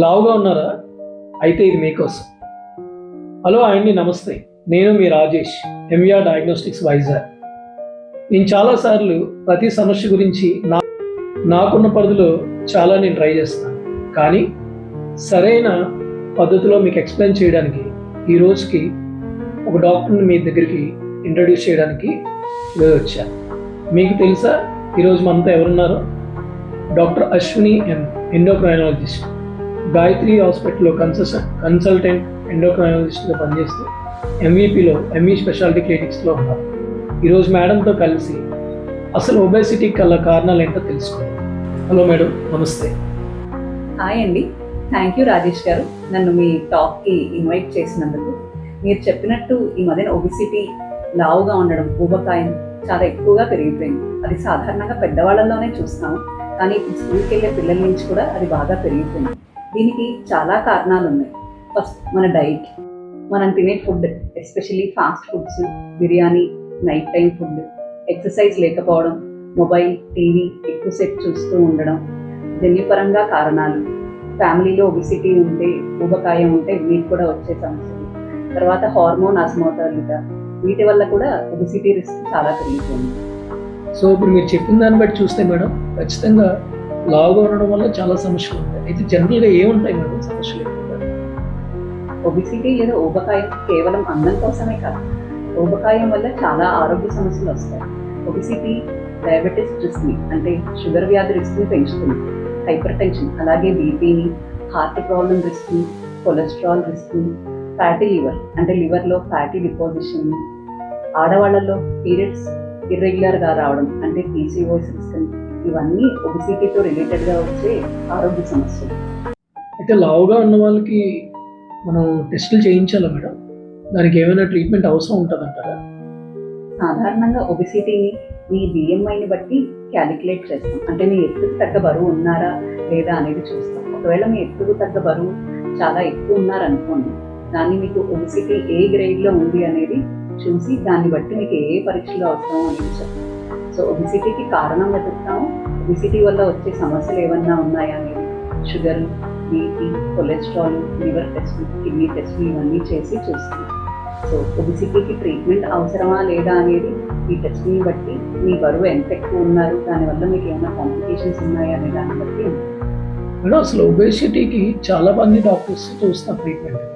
లావుగా ఉన్నారా? అయితే ఇది మీకోసం. హలో అండి, నమస్తే. నేను మీ రాజేష్, ఎంవిఆర్ డయాగ్నోస్టిక్స్ వైజాగ్. నేను చాలాసార్లు ప్రతి సమస్య గురించి నాకున్న పరిధిలో నేను ట్రై చేస్తాను. కానీ సరైన పద్ధతిలో మీకు ఎక్స్ప్లెయిన్ చేయడానికి ఈ రోజుకి ఒక డాక్టర్ని మీ దగ్గరికి ఇంట్రడ్యూస్ చేయడానికి ఈరోజు వచ్చాను. మీకు తెలుసా ఈరోజు మనతో ఎవరున్నారో? డాక్టర్ అశ్విని ఎన్, ఎండోక్రైనాలజిస్ట్, గాయత్రి హాస్పిటల్లో కన్సల్టెంట్ ఎండోక్రైనాలజిస్ట్గా పనిచేస్తూ ఎంఈపీలో ఎంఈ స్పెషాలిటీ క్లినిక్స్లో ఉన్నారు. ఈరోజు మేడంతో కలిసి అసలు ఒబేసిటీ కల కారణాలు ఏంటో తెలుసుకుందాం. హలో మేడం, నమస్తే. హాయ్ అండి, థ్యాంక్ యూ రాజేష్ గారు, నన్ను మీ టాక్కి ఇన్వైట్ చేసినందుకు. మీరు చెప్పినట్టు ఈ మధ్యన ఒబిసిటీ, లావుగా ఉండడం, ఊబకాయం చాలా ఎక్కువగా పెరిగిపోయింది. అది సాధారణంగా పెద్దవాళ్ళలోనే చూస్తాము, కానీ ఇప్పుడు స్కూల్కి వెళ్ళే పిల్లల నుంచి కూడా అది బాగా పెరిగిపోయింది. దీనికి చాలా కారణాలు ఉన్నాయి. ఫస్ట్ మన డైట్, మనం తినే food, especially fast foods, biryani, night time food, exercise లేకపోవడం, మొబైల్, టీవీ ఎక్కువసేపు చూస్తూ ఉండడం, జన్యుపరంగా కారణాలు, ఫ్యామిలీలో ఒబిసిటీ ఉంటే, ఊబకాయం ఉంటే వీటి కూడా వచ్చే సమస్యలు, తర్వాత హార్మోన్ అస్మోటాలిటీ, వీటి వల్ల కూడా ఒబిసిటీ రిస్క్ చాలా పెరిగిపోయింది. సో ఇప్పుడు మీరు చెప్పిన దాన్ని బట్టి చూస్తే మేడం, ఖచ్చితంగా లావుగా ఉండడం వల్ల చాలా సమస్యలు ఉంటాయి. అయితే జనరల్గా ఏముంటాయి మేడం సమస్యలు? ఒబిసిటీ లేదా ఊబకాయం కేవలం అందం కోసమే కాదు, ఊబకాయం వల్ల చాలా ఆరోగ్య సమస్యలు వస్తాయి. ఒబిసిటీ డయాబెటీస్ రిస్క్ని, అంటే షుగర్ వ్యాధి రిస్క్ని పెంచుతుంది. హైపర్ టెన్షన్, అలాగే బీపీని, హార్ట్ ప్రాబ్లం రిస్క్ని, కొలెస్ట్రాల్ రిస్క్ని, ఫ్యాటీ లివర్, అంటే లివర్లో ఫ్యాటీ డిపాజిషన్ని, ఆడవాళ్లలో పీరియడ్స్ ఇర్రెగ్యులర్గా రావడం, అంటే పీసీఓఎస్ రిస్క్, ఇవన్నీ ఒబిసిటీతో రిలేటెడ్గా వచ్చే ఆరోగ్య సమస్యలు. అయితే లావుగా ఉన్న వాళ్ళకి మనం టెస్టులు చేయించాలా మేడం? దానికి ఏమైనా ట్రీట్మెంట్ అవసరం ఉంటుందంటారా? సాధారణంగా ఒబిసిటీని మీ బిఎంఐని బట్టి క్యాలిక్యులేట్ చేస్తాం. అంటే మీ ఎత్తుకు తగ్గ బరువు ఉన్నారా లేదా అనేది చూస్తాం. ఒకవేళ మీ ఎత్తుకు తగ్గ బరువు చాలా ఎక్కువ ఉన్నారనుకోండి, దాన్ని మీకు ఒబిసిటీ ఏ గ్రేడ్లో ఉంది అనేది చూసి దాన్ని బట్టి మీకు ఏ పరీక్షలు అవసరం అనేది చెప్తాం. సో ఒబిసిటీకి కారణం వెతుకుతాము. ఒబిసిటీ వల్ల వచ్చే సమస్యలు ఏమన్నా ఉన్నాయా అనేది షుగర్, బీపీ, కొలెస్ట్రాల్, లివర్ టెస్టులు, కిడ్నీ టెస్టులు ఇవన్నీ చేసి చూస్తాం. సో ఒబిసిటీకి ట్రీట్మెంట్ అవసరమా లేదా అనేది ఈ టెస్ట్ని బట్టి, మీ బరువు ఎంత ఎక్కువ ఉన్నారు, దానివల్ల మీకు ఏమైనా కాంప్లికేషన్స్ ఉన్నాయా అనే దాన్ని బట్టి. మేడం, అసలు ఒబేసిటీకి చాలా మంది డాక్టర్స్ చూస్తున్న ట్రీట్మెంట్,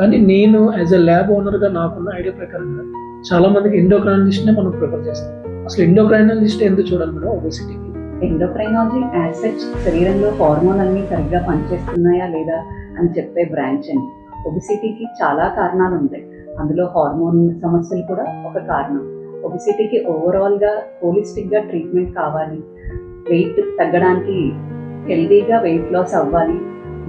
కానీ నేను యాజ్ ఎ ల్యాబ్ ఓనర్గా నాకున్న ఐడియా ప్రకారంగా చాలా మందికి ఎండోక్రైనాలజిస్ట్నే మనం ప్రిఫర్ చేస్తాం. అసలు ఎండోక్రైనాలజిస్ట్ ఎందుకు చూడాలి మేడం ఒబేసిటీకి? ఎండోక్రైనాలజీ యాజ్ సచ్ శరీరంలో హార్మోన్ అన్ని సరిగ్గా పనిచేస్తున్నాయా లేదా అని చెప్పే బ్రాంచ్ అండి. ఒబిసిటీకి చాలా కారణాలు ఉంటాయి, అందులో హార్మోన్ సమస్యలు కూడా ఒక కారణం. ఒబిసిటీకి ఓవరాల్గా హోలిస్టిక్గా ట్రీట్మెంట్ కావాలి, వెయిట్ తగ్గడానికి, హెల్దీగా వెయిట్ లాస్ అవ్వాలి,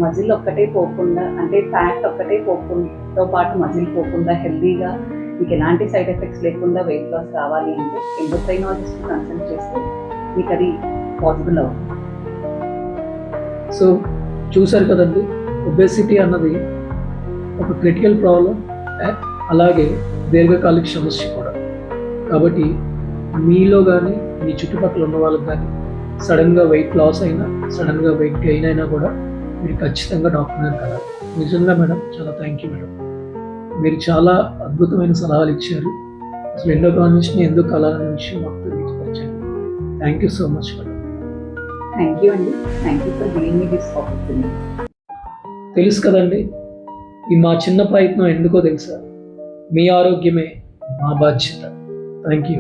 మజిల్ ఒక్కటే పోకుండా, అంటే ఫ్యాట్ ఒక్కటే పోకుండా పాటు మజిల్ పోకుండా హెల్దీగా మీకు ఎలాంటి సైడ్ ఎఫెక్ట్స్ లేకుండా వెయిట్ లాస్ కావాలి అంటే ఎండోక్రైనాలజిస్ట్ కన్సల్ట్ చేస్తే మీకు అది పాసిబుల్ అవుతుంది. సో చూసారు కదండి, ఒబేసిటీ అన్నది ఒక క్రిటికల్ ప్రాబ్లం, అలాగే దీర్ఘకాలిక సమస్య కూడా. కాబట్టి మీలో కానీ మీ చుట్టుపక్కల ఉన్న వాళ్ళకి కానీ సడన్గా వెయిట్ లాస్ అయినా, సడన్గా వెయిట్ గెయిన్ అయినా కూడా మీరు ఖచ్చితంగా డాక్టర్ గారు కలవాలి. నిజంగా మేడం, చాలా థ్యాంక్ యూ మేడం. మీరు చాలా అద్భుతమైన సలహాలు ఇచ్చారు. అసలు ఎండోక్రైనాలజిస్ట్ని ఎందుకు కలాలనే విషయం మాకు తెలియపరిచారు. Thank you so much madam. Thank you అండి, thank you for giving me this opportunity. తెలుసు కదండి, ఈ మా చిన్న ప్రయత్నం ఎందుకో తెలుసా? మీ ఆరోగ్యమే మా బాధ్యత. Thank you.